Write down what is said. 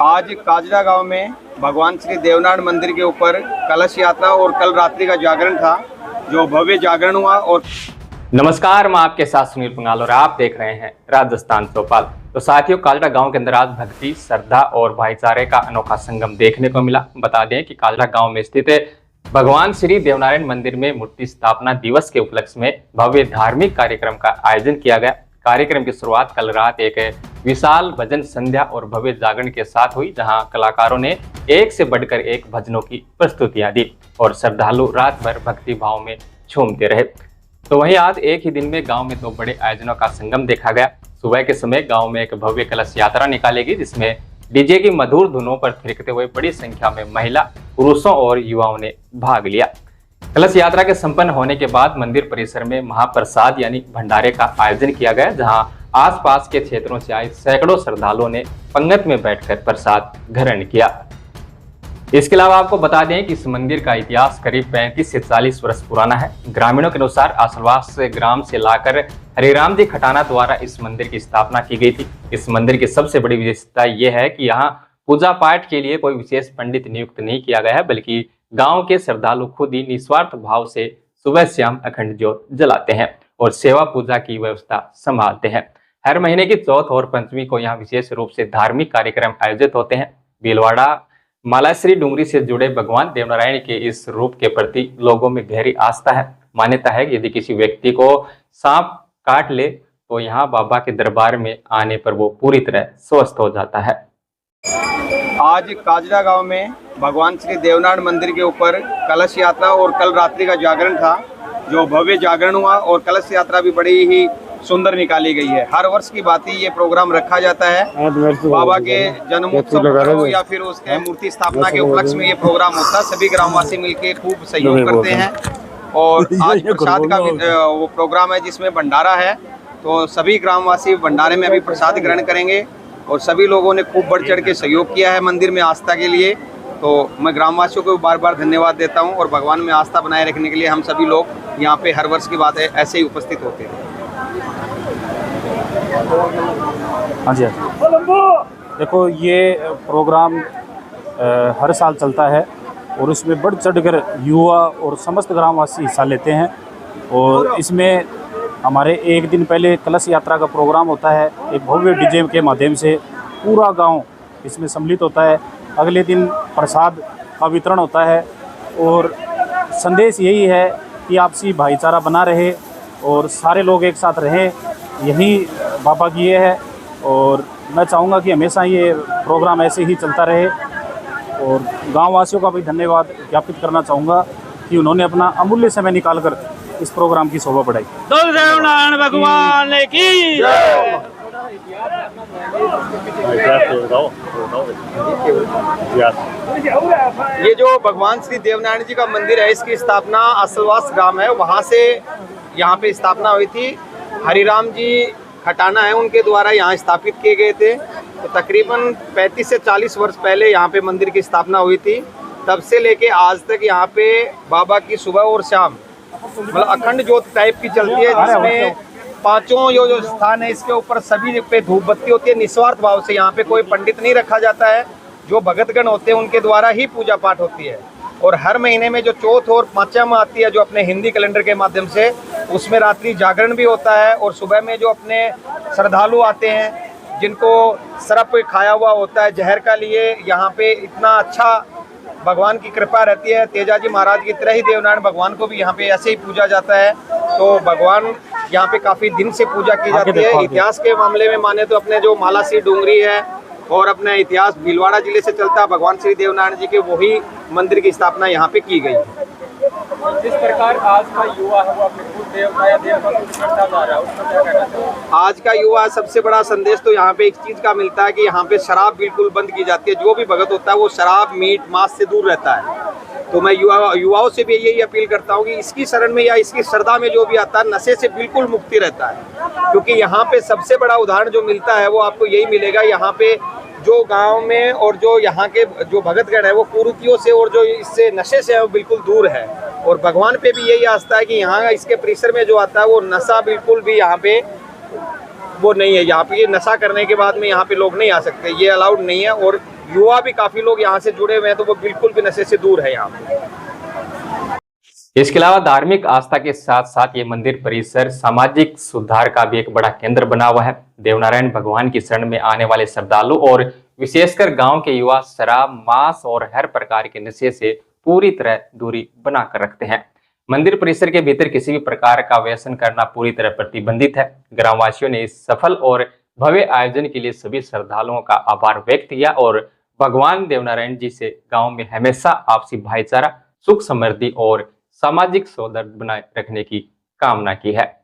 आज काजड़ा गांव में भगवान श्री देवनारायण मंदिर के ऊपर कलश यात्रा और कल रात्रि का जागरण था, जो भव्य जागरण हुआ। और नमस्कार, मैं आपके साथ सुनील पंगाल और आप देख रहे हैं राजस्थान चौपाल। तो साथियों, काजड़ा गांव के अंदर आज भक्ति, श्रद्धा और भाईचारे का अनोखा संगम देखने को मिला। बता दें कि काजड़ा गांव में स्थित भगवान श्री देवनारायण मंदिर में मूर्ति स्थापना दिवस के उपलक्ष्य में भव्य धार्मिक कार्यक्रम का आयोजन किया गया। कार्यक्रम की शुरुआत कल रात एक विशाल भजन संध्या और भव्य जागरण के साथ हुई, जहां कलाकारों ने एक से बढ़कर एक भजनों की प्रस्तुतियां दी और श्रद्धालु रात भर भक्ति भाव में झूमते रहे। तो वहीं आज एक ही दिन में गांव में दो बड़े आयोजनों का संगम देखा गया। सुबह के समय गांव में एक भव्य कलश यात्रा निकालेगी, जिसमें डीजे की मधुर धुनों पर थिरकते हुए बड़ी संख्या में महिला, पुरुषों और युवाओं ने भाग लिया। कलश यात्रा के संपन्न होने के बाद मंदिर परिसर में महाप्रसाद यानी भंडारे का आयोजन किया गया, जहां आसपास के क्षेत्रों से आए सैकड़ों श्रद्धालुओं ने पंगत में बैठकर प्रसाद ग्रहण किया। इसके अलावा आपको बता दें कि इस मंदिर का इतिहास करीब 35 से 40 वर्ष पुराना है। ग्रामीणों के अनुसार आसपास ग्राम से लाकर हरिराम जी खटाना द्वारा इस मंदिर की स्थापना की गई थी। इस मंदिर की सबसे बड़ी विशेषता यह है कि यहाँ पूजा पाठ के लिए कोई विशेष पंडित नियुक्त नहीं किया गया है, बल्कि गांव के श्रद्धालु खुद ही निस्वार्थ भाव से सुबह शाम अखंड ज्योत जलाते हैं और सेवा पूजा की व्यवस्था संभालते हैं। हर महीने की चौथ और पंचमी को यहाँ विशेष रूप से धार्मिक कार्यक्रम आयोजित होते हैं। भीलवाड़ा मालाश्री डूंगरी से जुड़े भगवान देवनारायण के इस रूप के प्रति लोगों में गहरी आस्था है। मान्यता है कि यदि किसी व्यक्ति को सांप काट ले तो यहाँ बाबा के दरबार में आने पर वो पूरी तरह स्वस्थ हो जाता है। आज काजड़ा गांव में भगवान श्री देवनारायण मंदिर के ऊपर कलश यात्रा और कल रात्रि का जागरण था, जो भव्य जागरण हुआ। और कलश यात्रा भी बड़ी ही सुंदर निकाली गई है। हर वर्ष की बात ही ये प्रोग्राम रखा जाता है। बाबा के जन्मोत्सव या फिर उसके मूर्ति स्थापना के उपलक्ष्य में ये प्रोग्राम होता है। सभी ग्रामवासी मिलकर खूब सहयोग करते हैं। और आज प्रसाद का वो प्रोग्राम है जिसमें भंडारा है, तो सभी ग्रामवासी भंडारे में अभी प्रसाद ग्रहण करेंगे। और सभी लोगों ने खूब बढ़ चढ़ के सहयोग किया है मंदिर में आस्था के लिए। तो मैं ग्रामवासियों को बार बार धन्यवाद देता हूं। और भगवान में आस्था बनाए रखने के लिए हम सभी लोग यहाँ पे हर वर्ष की बात है ऐसे ही उपस्थित होते हैं। हाँ जी, देखो ये प्रोग्राम हर साल चलता है और उसमें बढ़ चढ़कर युवा और समस्त ग्रामवासी हिस्सा लेते हैं। और इसमें हमारे एक दिन पहले कलश यात्रा का प्रोग्राम होता है। एक भव्य डीजे के माध्यम से पूरा गांव इसमें सम्मिलित होता है। अगले दिन प्रसाद का वितरण होता है और संदेश यही है कि आपसी भाईचारा बना रहे और सारे लोग एक साथ रहें, यही बाबा की ये है। और मैं चाहूँगा कि हमेशा ये प्रोग्राम ऐसे ही चलता रहे। और गाँव वासियों का भी धन्यवाद ज्ञापित करना चाहूँगा कि उन्होंने अपना अमूल्य समय निकालकर इस प्रोग्राम की शोभा बढ़ाई। देवनारायण भगवान की जय। ये जो भगवान श्री देवनारायण जी का मंदिर है, इसकी स्थापना असलवास ग्राम है, वहाँ से यहाँ पे स्थापना हुई थी। हरिराम जी खटाना है, उनके द्वारा यहाँ स्थापित किए गए थे। तो तकरीबन 35 से 40 वर्ष पहले यहाँ पे मंदिर की स्थापना हुई थी। तब से लेके आज तक यहाँ पे बाबा की सुबह और शाम मतलब अखंड ज्योत टाइप की चलती है, जिसमें पांचों जो स्थान है इसके ऊपर सभी पे धूप बत्ती होती है। निस्वार्थ भाव से यहाँ पे कोई पंडित नहीं रखा जाता है। जो भगतगण होते हैं उनके द्वारा ही पूजा पाठ होती है। और हर महीने में जो चौथ और पांचम आती है, जो अपने हिंदी कैलेंडर के माध्यम से, उसमें रात्रि जागरण भी होता है। और सुबह में जो अपने श्रद्धालु आते हैं, जिनको सरप खाया हुआ होता है जहर का लिए, यहाँ पे इतना अच्छा भगवान की कृपा रहती है। तेजाजी महाराज की तरह ही देवनारायण भगवान को भी यहाँ पे ऐसे ही पूजा जाता है। तो भगवान यहाँ पे काफी दिन से पूजा की जाती है। इतिहास के मामले में माने तो अपने जो मालाश्री डूंगरी है और अपने इतिहास भीलवाड़ा जिले से चलता है, भगवान श्री देवनारायण जी के वही मंदिर की स्थापना यहाँ पे की गई है। जिस प्रकार आज का युवा है वो अपने कुल देवता या देव करता जा रहा है, उसमें क्या कहना चाहिए? आज का युवा सबसे बड़ा संदेश तो यहाँ पे एक चीज का मिलता है कि यहाँ पे शराब बिल्कुल बंद की जाती है। जो भी भगत होता है वो शराब, मीट, मांस से दूर रहता है। तो मैं युवाओं से भी यही अपील करता हूँ कि इसकी शरण में या इसकी श्रद्धा में जो भी आता है, नशे से बिल्कुल मुक्ति रहता है। क्योंकि यहाँ पे सबसे बड़ा उदाहरण जो मिलता है वो आपको यही मिलेगा। यहाँ पे जो गांव में और जो यहाँ के जो भगतगण है वो कुरीतियों से और जो इससे नशे से है वो बिल्कुल दूर है। और भगवान पे भी यही आस्था है कि यहाँ इसके परिसर में जो आता है वो नशा बिल्कुल भी यहाँ पे वो नहीं है। यहाँ पे ये नशा करने के बाद में यहाँ पे लोग नहीं आ सकते, ये अलाउड नहीं है। और युवा भी काफी लोग यहाँ से जुड़े हुए हैं, तो वो बिल्कुल भी नशे से दूर है यहाँ पे। इसके अलावा धार्मिक आस्था के साथ साथ ये मंदिर परिसर सामाजिक सुधार का भी एक बड़ा केंद्र बना हुआ है। देवनारायण भगवान की शरण में आने वाले श्रद्धालु और विशेषकर गांव के युवा शराब, मांस और हर प्रकार के नशे से पूरी तरह दूरी बनाकर रखते हैं। मंदिर परिसर के भीतर किसी भी प्रकार का व्यसन करना पूरी तरह प्रतिबंधित है। ग्रामवासियों ने इस सफल और भव्य आयोजन के लिए सभी श्रद्धालुओं का आभार व्यक्त किया और भगवान देवनारायण जी से गांव में हमेशा आपसी भाईचारा, सुख समृद्धि और सामाजिक सौहार्द बनाए रखने की कामना की है।